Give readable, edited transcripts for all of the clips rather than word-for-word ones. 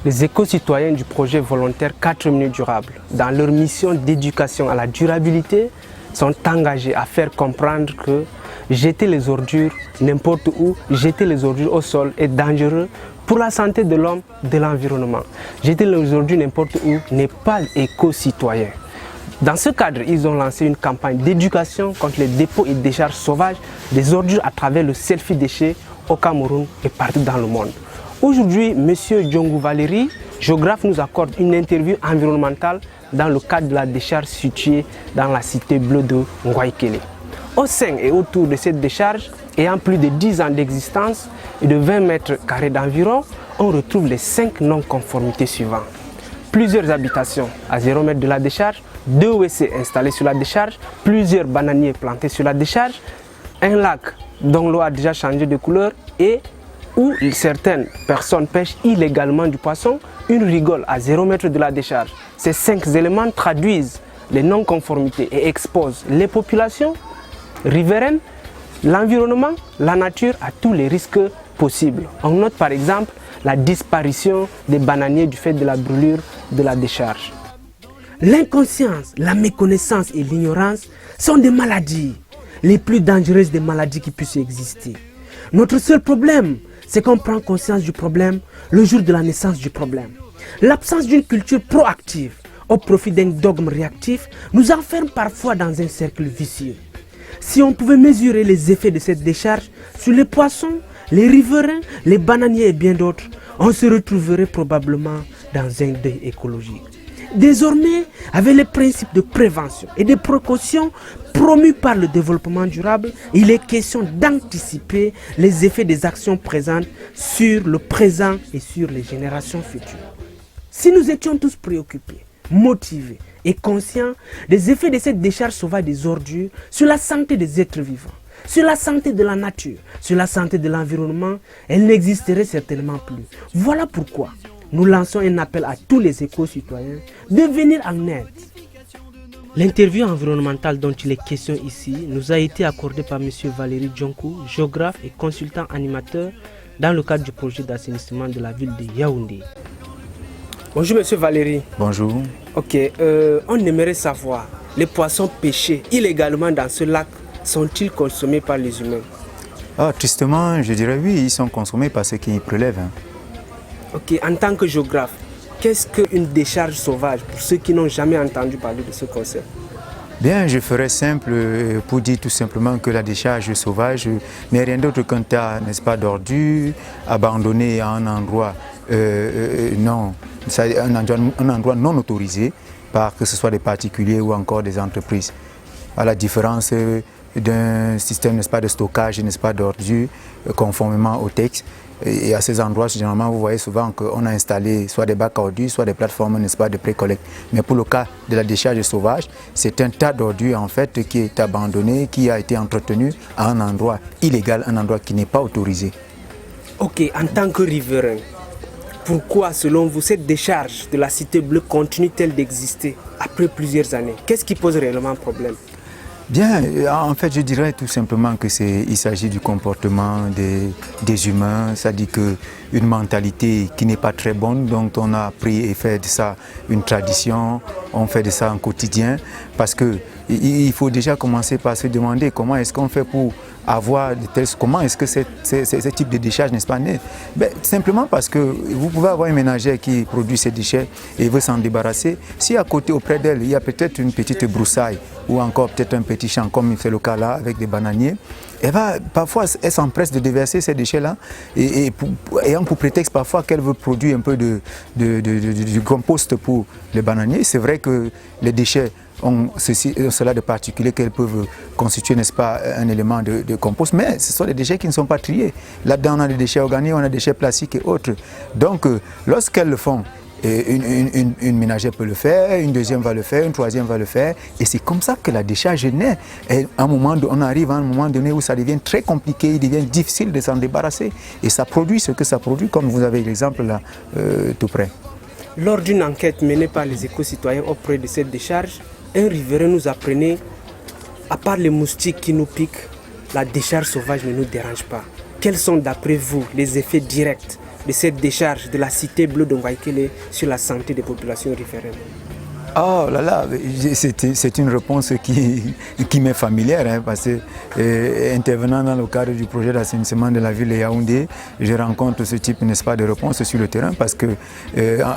Les éco-citoyens du projet volontaire 4 minutes durables, dans leur mission d'éducation à la durabilité, sont engagés à faire comprendre que jeter les ordures n'importe où, jeter les ordures au sol est dangereux pour la santé de l'homme, de l'environnement. Jeter les ordures n'importe où n'est pas éco-citoyen. Dans ce cadre, ils ont lancé une campagne d'éducation contre les dépôts et décharges sauvages des ordures à travers le selfie déchet au Cameroun et partout dans le monde. Aujourd'hui, M. Djongou Valéry, géographe, nous accorde une interview environnementale dans le cadre de la décharge située dans la cité bleue de Ngwaikele. Au sein et autour de cette décharge, ayant plus de 10 ans d'existence et de 20 mètres carrés d'environ, on retrouve les 5 non-conformités suivantes. Plusieurs habitations à 0 mètre de la décharge, 2 WC installés sur la décharge, plusieurs bananiers plantés sur la décharge, un lac dont l'eau a déjà changé de couleur et où certaines personnes pêchent illégalement du poisson, une rigole à 0 mètre de la décharge. Ces 5 éléments traduisent les non-conformités et exposent les populations riveraines, l'environnement, la nature à tous les risques possibles. On note par exemple la disparition des bananiers du fait de la brûlure de la décharge. L'inconscience, la méconnaissance et l'ignorance sont des maladies, les plus dangereuses des maladies qui puissent exister. Notre seul problème, c'est qu'on prend conscience du problème le jour de la naissance du problème. L'absence d'une culture proactive au profit d'un dogme réactif nous enferme parfois dans un cercle vicieux. Si on pouvait mesurer les effets de cette décharge sur les poissons, les riverains, les bananiers et bien d'autres, on se retrouverait probablement dans un deuil écologique. Désormais, avec les principes de prévention et de précaution promus par le développement durable, il est question d'anticiper les effets des actions présentes sur le présent et sur les générations futures. Si nous étions tous préoccupés, motivés et conscients des effets de cette décharge sauvage des ordures sur la santé des êtres vivants, sur la santé de la nature, sur la santé de l'environnement, elle n'existerait certainement plus. Voilà pourquoi nous lançons un appel à tous les éco-citoyens de venir en aide. L'interview environnementale dont il est question ici nous a été accordée par M. Valéry Djongou, géographe et consultant animateur dans le cadre du projet d'assainissement de la ville de Yaoundé. Bonjour M. Valéry. Bonjour. Ok, on aimerait savoir, les poissons pêchés illégalement dans ce lac sont-ils consommés par les humains? Tristement, je dirais oui, ils sont consommés par ceux qui y prélèvent. Ok, en tant que géographe, qu'est-ce qu'une décharge sauvage pour ceux qui n'ont jamais entendu parler de ce concept? Bien, je ferai simple pour dire tout simplement que la décharge sauvage n'est rien d'autre qu'un tas, n'est-ce pas, d'ordures abandonnées à un endroit, un endroit non autorisé par que ce soit des particuliers ou encore des entreprises. À la différence d'un système, n'est-ce pas, de stockage, n'est-ce pas, d'ordures conformément au texte. Et à ces endroits, généralement, vous voyez souvent qu'on a installé soit des bacs à ordures, soit des plateformes, n'est-ce pas, de pré-collecte. Mais pour le cas de la décharge sauvage, c'est un tas d'ordures en fait qui est abandonné, qui a été entretenu à un endroit illégal, un endroit qui n'est pas autorisé. Ok, en tant que riverain, pourquoi, selon vous, cette décharge de la Cité Bleue continue-t-elle d'exister après plusieurs années? Qu'est-ce qui pose réellement problème? Bien, en fait, je dirais tout simplement qu'il s'agit du comportement des humains, c'est-à-dire qu'une mentalité qui n'est pas très bonne, donc on a pris et fait de ça une tradition, on fait de ça un quotidien, parce qu'il faut déjà commencer par se demander comment est-ce qu'on fait pour avoir de tels, comment est-ce que ce type de décharge, n'est-ce pas, né? Simplement parce que vous pouvez avoir une ménagère qui produit ces déchets et veut s'en débarrasser. Si à côté, auprès d'elle, il y a peut-être une petite broussaille ou encore peut-être un petit champ, comme c'est le cas là avec des bananiers, parfois elle s'empresse de déverser ces déchets-là ayant pour prétexte parfois qu'elle veut produire un peu de compost pour les bananiers. C'est vrai que les déchets ont cela de particulier qu'elles peuvent constituer, n'est-ce pas, un élément de compost, mais ce sont des déchets qui ne sont pas triés. Là-dedans, on a des déchets organiques, on a des déchets plastiques et autres. Donc, lorsqu'elles le font, une ménagère peut le faire, une deuxième va le faire, une troisième va le faire, et c'est comme ça que la décharge naît. Et on arrive à un moment donné où ça devient très compliqué, il devient difficile de s'en débarrasser, et ça produit ce que ça produit, comme vous avez l'exemple là, tout près. Lors d'une enquête menée par les éco-citoyens auprès de cette décharge, un riverain nous apprenait, à part les moustiques qui nous piquent, la décharge sauvage ne nous dérange pas. Quels sont d'après vous les effets directs de cette décharge de la cité bleue de Ngoïkele sur la santé des populations riveraines? Oh là là, c'est une réponse qui m'est familière, hein, parce que intervenant dans le cadre du projet d'assainissement de la ville de Yaoundé, je rencontre ce type, n'est-ce pas, de réponse sur le terrain, parce que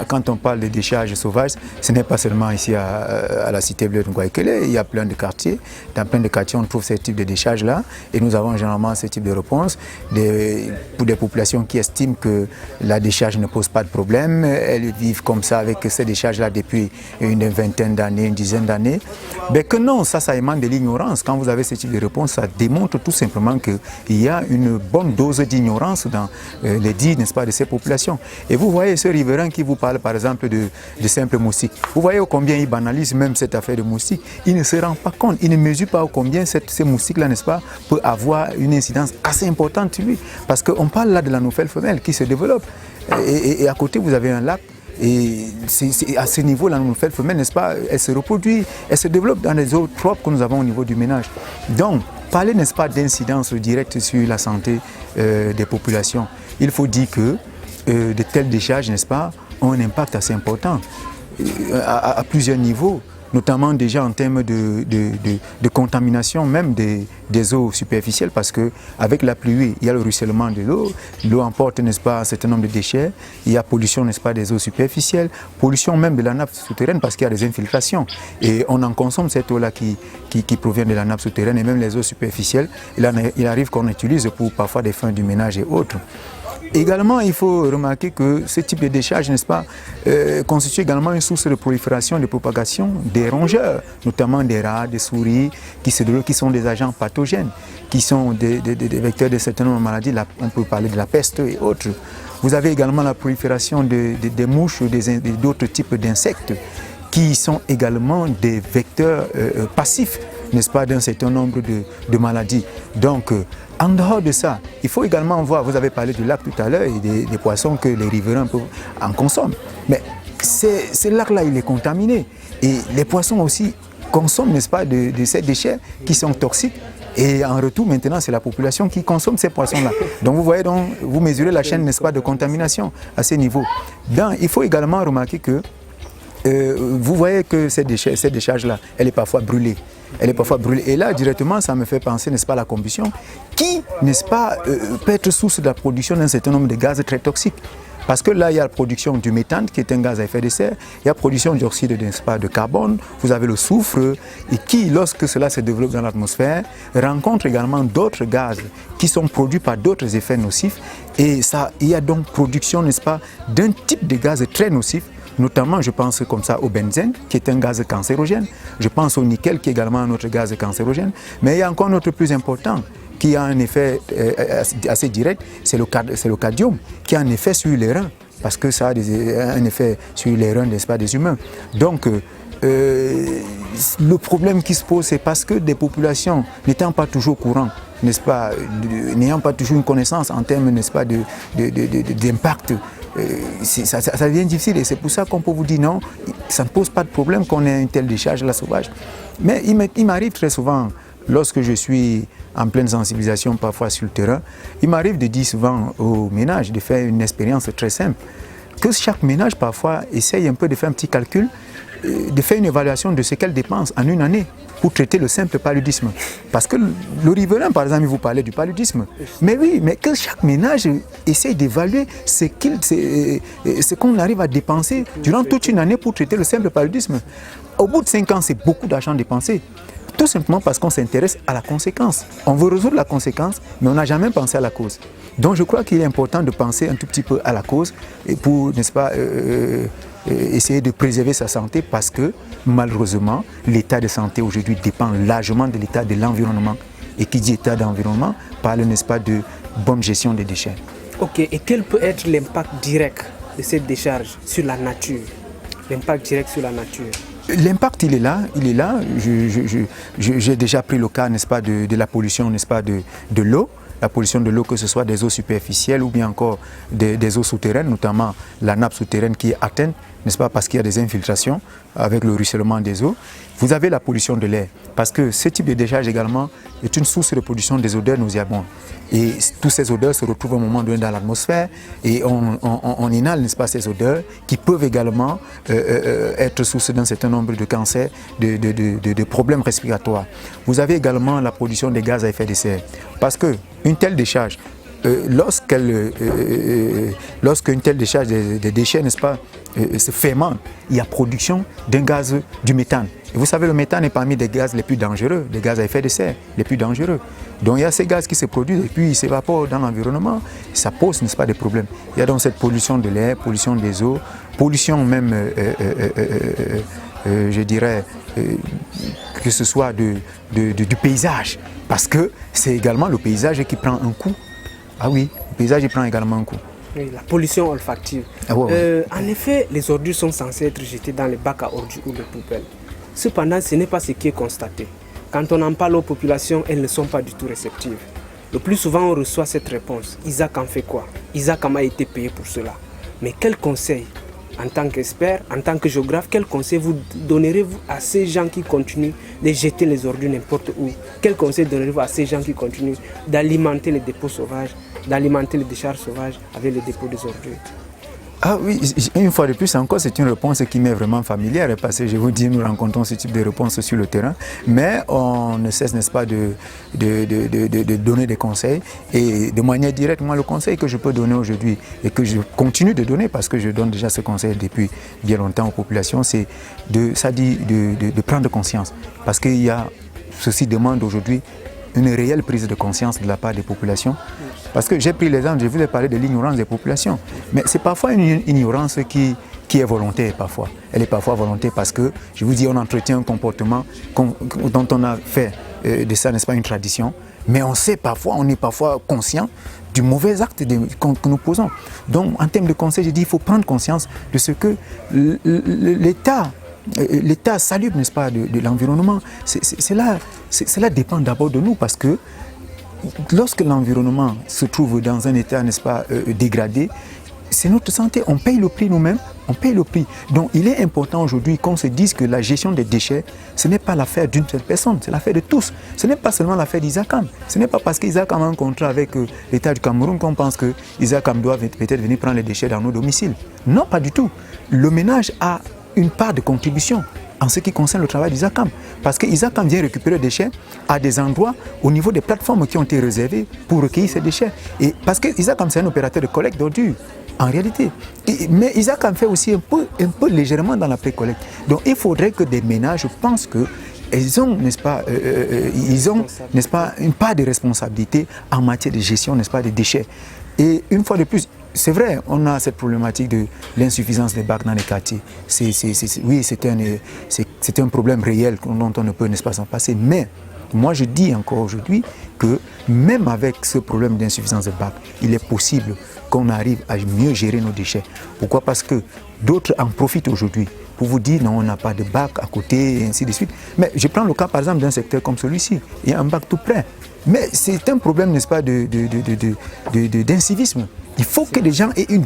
quand on parle de décharges sauvages, ce n'est pas seulement ici à la cité bleue de Ngoïkele, il y a plein de quartiers. Dans plein de quartiers, on trouve ce type de décharges-là, et nous avons généralement ce type de réponse pour des populations qui estiment que la décharge ne pose pas de problème. Elles vivent comme ça avec ces décharges-là depuis une vingtaine d'années, une dizaine d'années, mais que non, ça émane de l'ignorance. Quand vous avez ce type de réponse, ça démontre tout simplement qu'il y a une bonne dose d'ignorance dans les dits, n'est-ce pas, de ces populations. Et vous voyez ce riverain qui vous parle par exemple de simples moustiques. Vous voyez combien il banalise même cette affaire de moustiques. Il ne se rend pas compte, il ne mesure pas combien ces moustiques-là, n'est-ce pas, peut avoir une incidence assez importante sur lui. Parce qu'on parle là de la nouvelle femelle qui se développe. Et à côté, vous avez un lac. Et c'est à ce niveau, la nouvelle femelle, n'est-ce pas, elle se reproduit, elle se développe dans les eaux propres que nous avons au niveau du ménage. Donc, parler, n'est-ce pas, d'incidence directe sur la santé des populations, il faut dire que de telles décharges, n'est-ce pas, ont un impact assez important à plusieurs niveaux, notamment déjà en termes de contamination même des eaux superficielles, parce qu'avec la pluie, il y a le ruissellement de l'eau, l'eau emporte, n'est-ce pas, un certain nombre de déchets, il y a pollution, n'est-ce pas, des eaux superficielles, pollution même de la nappe souterraine parce qu'il y a des infiltrations. Et on en consomme cette eau-là qui provient de la nappe souterraine, et même les eaux superficielles, il arrive qu'on utilise pour parfois des fins du ménage et autres. Également, il faut remarquer que ce type de décharge, n'est-ce pas, constitue également une source de prolifération, de propagation des rongeurs, notamment des rats, des souris, qui sont des agents pathogènes, qui sont des vecteurs de certaines maladies. On peut parler de la peste et autres. Vous avez également la prolifération des mouches ou d'autres types d'insectes, qui sont également des vecteurs passifs, n'est-ce pas, d'un certain nombre de maladies. Donc, en dehors de ça, il faut également voir, vous avez parlé du lac tout à l'heure et des poissons que les riverains en consomment. Mais ce lac-là, il est contaminé. Et les poissons aussi consomment, n'est-ce pas, de ces déchets qui sont toxiques. Et en retour, maintenant, c'est la population qui consomme ces poissons-là. Donc, vous voyez, vous mesurez la chaîne, n'est-ce pas, de contamination à ce niveau. Donc, il faut également remarquer que vous voyez que cette décharge-là, elle est parfois brûlée. Elle est parfois brûlée. Et là, directement, ça me fait penser, n'est-ce pas, à la combustion, qui, n'est-ce pas, peut être source de la production d'un certain nombre de gaz très toxiques. Parce que là, il y a la production du méthane, qui est un gaz à effet de serre, il y a la production du dioxyde, n'est-ce pas, de carbone, vous avez le soufre, et qui, lorsque cela se développe dans l'atmosphère, rencontre également d'autres gaz qui sont produits par d'autres effets nocifs. Et ça, il y a donc production, n'est-ce pas, d'un type de gaz très nocif. Notamment, je pense comme ça au benzène, qui est un gaz cancérogène. Je pense au nickel, qui est également un autre gaz cancérogène. Mais il y a encore un autre plus important, qui a un effet assez direct, c'est le cadmium, qui a un effet sur les reins, parce que ça a un effet sur les reins, n'est-ce pas, des humains. Donc, le problème qui se pose, c'est parce que des populations n'étant pas toujours au courant, n'est-ce pas, n'ayant pas toujours une connaissance en termes, n'est-ce pas, d'impact, ça devient difficile. Et c'est pour ça qu'on peut vous dire non, ça ne pose pas de problème qu'on ait une telle décharge là sauvage. Mais il m'arrive très souvent, lorsque je suis en pleine sensibilisation parfois sur le terrain, il m'arrive de dire souvent aux ménages de faire une expérience très simple, que chaque ménage parfois essaye un peu de faire un petit calcul, de faire une évaluation de ce qu'elle dépense en une année pour traiter le simple paludisme. Parce que le riverain, par exemple, il vous parlait du paludisme. Mais oui, mais que chaque ménage essaye d'évaluer ce qu'on arrive à dépenser durant toute une année pour traiter le simple paludisme. Au bout de 5 ans, c'est beaucoup d'argent dépensé. Tout simplement parce qu'on s'intéresse à la conséquence. On veut résoudre la conséquence, mais on n'a jamais pensé à la cause. Donc je crois qu'il est important de penser un tout petit peu à la cause et pour, n'est-ce pas, essayer de préserver sa santé, parce que malheureusement, l'état de santé aujourd'hui dépend largement de l'état de l'environnement. Et qui dit état d'environnement parle, n'est-ce pas, de bonne gestion des déchets. Ok, et quel peut être l'impact direct de cette décharge sur la nature? L'impact direct sur la nature. L'impact, il est là. J'ai déjà pris le cas, n'est-ce pas, de la pollution, n'est-ce pas, de l'eau. La pollution de l'eau, que ce soit des eaux superficielles ou bien encore des eaux souterraines, notamment la nappe souterraine qui est atteinte n'est-ce pas, parce qu'il y a des infiltrations avec le ruissellement des eaux. Vous avez la pollution de l'air, parce que ce type de décharge également est une source de production des odeurs nauséabondes. Et toutes ces odeurs se retrouvent à un moment donné dans l'atmosphère et on inhale, n'est-ce pas, ces odeurs qui peuvent également être source d'un certain nombre de cancers, de problèmes respiratoires. Vous avez également la production des gaz à effet de serre, parce qu'une telle décharge, lorsqu'une telle décharge des déchets, n'est-ce pas, se fermente, il y a production d'un gaz, du méthane. Et vous savez, le méthane est parmi des gaz les plus dangereux, les gaz à effet de serre les plus dangereux. Donc il y a ces gaz qui se produisent et puis ils s'évaporent dans l'environnement. Ça pose, n'est-ce pas, des problèmes. Il y a donc cette pollution de l'air, pollution des eaux, pollution même, je dirais, que ce soit du paysage. Parce que c'est également le paysage qui prend un coup. Ah oui, le paysage il prend également un coup. Oui, la pollution olfactive. Ah ouais. En effet, les ordures sont censées être jetées dans les bacs à ordures ou les poubelles. Cependant, ce n'est pas ce qui est constaté. Quand on en parle aux populations, elles ne sont pas du tout réceptives. Le plus souvent, on reçoit cette réponse. Isaac en fait quoi? Isaac a été payé pour cela. Mais quel conseil, en tant qu'expert, en tant que géographe, quel conseil vous donnerez-vous à ces gens qui continuent de jeter les ordures n'importe où? Quel conseil donnerez-vous à ces gens qui continuent d'alimenter les dépôts sauvages, d'alimenter les décharges sauvages avec les dépôts des ordures? Ah oui, une fois de plus encore, c'est une réponse qui m'est vraiment familière parce que je vous dis, nous rencontrons ce type de réponse sur le terrain, mais on ne cesse, n'est-ce pas, de donner des conseils et de manière directe. Moi, le conseil que je peux donner aujourd'hui et que je continue de donner parce que je donne déjà ce conseil depuis bien longtemps aux populations, c'est de prendre conscience parce qu'il y a, ceci demande aujourd'hui une réelle prise de conscience de la part des populations. Parce que j'ai pris l'exemple, je vous ai parlé de l'ignorance des populations. Mais c'est parfois une ignorance qui est volontaire parfois. Elle est parfois volontaire parce que, je vous dis, on entretient un comportement dont on a fait de ça, n'est-ce pas, une tradition. Mais on sait parfois, on est parfois conscient du mauvais acte que nous posons. Donc, en termes de conseil, je dis, il faut prendre conscience de ce que l'état salubre, n'est-ce pas, de l'environnement, cela dépend d'abord de nous parce que lorsque l'environnement se trouve dans un état, n'est-ce pas, dégradé, c'est notre santé. On paye le prix nous-mêmes, on paye le prix. Donc il est important aujourd'hui qu'on se dise que la gestion des déchets, ce n'est pas l'affaire d'une seule personne, c'est l'affaire de tous. Ce n'est pas seulement l'affaire d'Isakam. Ce n'est pas parce qu'Isakam a un contrat avec l'État du Cameroun qu'on pense que Isakam doit peut-être venir prendre les déchets dans nos domiciles. Non, pas du tout. Le ménage a une part de contribution en ce qui concerne le travail d'Isakam. Parce que Isakam vient récupérer les déchets à des endroits au niveau des plateformes qui ont été réservées pour recueillir ces déchets. Et parce que Isakam, c'est un opérateur de collecte d'ordures, en réalité. Mais Isakam fait aussi un peu légèrement dans la pré-collecte. Donc il faudrait que des ménages pensent que ils ont, n'est-ce pas, n'est-ce pas, une part de responsabilité en matière de gestion, n'est-ce pas, des déchets. Et une fois de plus, c'est vrai, on a cette problématique de l'insuffisance des bacs dans les quartiers. Oui, c'est un problème réel dont on ne peut, n'est-ce pas, s'en passer. Mais moi, je dis encore aujourd'hui que même avec ce problème d'insuffisance de bacs, il est possible qu'on arrive à mieux gérer nos déchets. Pourquoi? Parce que d'autres en profitent aujourd'hui pour vous dire non, on n'a pas de bac à côté et ainsi de suite. Mais je prends le cas par exemple d'un secteur comme celui-ci. Il y a un bac tout près. Mais c'est un problème, n'est-ce pas, d'incivisme. Il faut que les gens aient une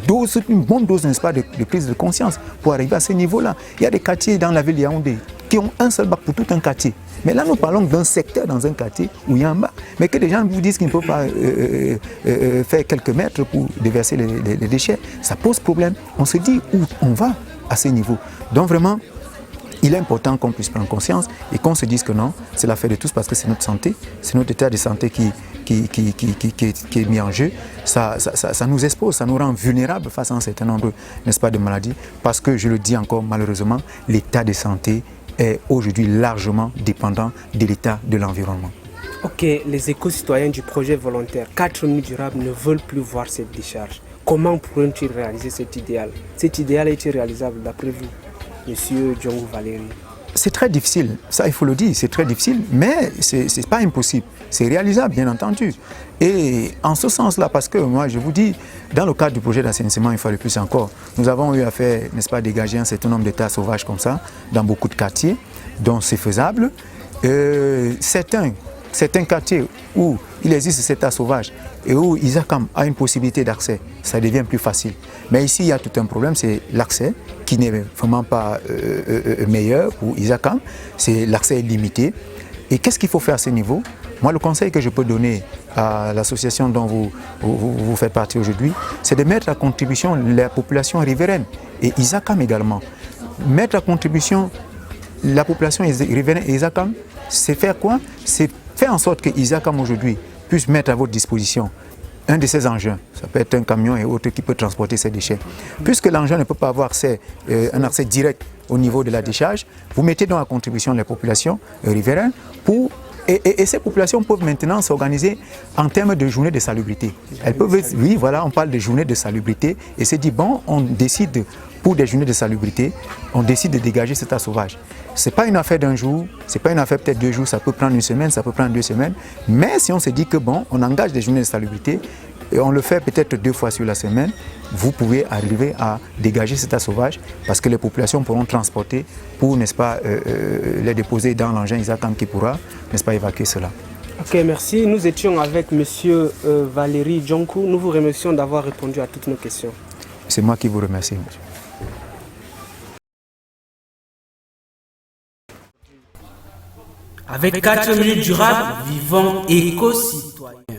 bonne dose, n'est-ce pas, de prise de conscience pour arriver à ce niveau-là. Il y a des quartiers dans la ville de Yaoundé qui ont un seul bac pour tout un quartier. Mais là, nous parlons d'un secteur dans un quartier où il y a un bac. Mais que les gens vous disent qu'ils ne peuvent pas faire quelques mètres pour déverser les déchets, ça pose problème. On se dit où on va à ce niveau. Donc vraiment, il est important qu'on puisse prendre conscience et qu'on se dise que non, c'est l'affaire de tous parce que c'est notre santé, c'est notre état de santé qui est mis en jeu. Ça nous expose, ça nous rend vulnérables face à un certain nombre, n'est-ce pas, de maladies. Parce que, je le dis encore malheureusement, l'état de santé est aujourd'hui largement dépendant de l'état de l'environnement. Ok, les éco-citoyens du projet volontaire 4 minutes durables ne veulent plus voir cette décharge. Comment pourront-ils réaliser cet idéal? Cet idéal est-il réalisable d'après vous, Monsieur Diongo Valéry? C'est très difficile, ça il faut le dire, c'est très difficile, mais ce n'est pas impossible. C'est réalisable, bien entendu. Et en ce sens-là, parce que moi je vous dis, dans le cadre du projet d'assainissement, une fois de plus encore, nous avons eu à faire, n'est-ce pas, dégager un certain nombre d'états sauvages comme ça, dans beaucoup de quartiers, donc c'est faisable. Certains certains quartiers où il existe cet état sauvage et où Isacam a une possibilité d'accès, ça devient plus facile. Mais ici, il y a tout un problème, c'est l'accès qui n'est vraiment pas meilleur pour Isacam, c'est l'accès limité. Et qu'est-ce qu'il faut faire à ce niveau? Moi, le conseil que je peux donner à l'association dont vous faites partie aujourd'hui, c'est de mettre à contribution la population riveraine et Isacam également. Mettre à contribution la population riveraine et Isacam, c'est faire quoi? C'est faire en sorte que Isacam aujourd'hui puisse mettre à votre disposition un de ces engins, ça peut être un camion et autre qui peut transporter ces déchets. Puisque l'engin ne peut pas avoir un accès direct au niveau de la décharge, vous mettez donc à contribution les populations riveraines pour... Et ces populations peuvent maintenant s'organiser en termes de journées de salubrité. Elles peuvent, oui, voilà, on parle de journées de salubrité et c'est dit, bon, on décide pour des journées de salubrité, on décide de dégager cet état sauvage. Ce n'est pas une affaire d'un jour, ce n'est pas une affaire peut-être 2 jours, ça peut prendre 1 semaine, ça peut prendre 2 semaines. Mais si on se dit que bon, on engage des journées de salubrité et on le fait peut-être 2 fois sur la semaine, vous pouvez arriver à dégager cet état sauvage parce que les populations pourront transporter pour, n'est-ce pas, les déposer dans l'engin Isacam qui pourra, n'est-ce pas, évacuer cela. Ok, merci. Nous étions avec M. Valérie Djonkou. Nous vous remercions d'avoir répondu à toutes nos questions. C'est moi qui vous remercie, monsieur. Avec 4 minutes durables, vivons éco-citoyens.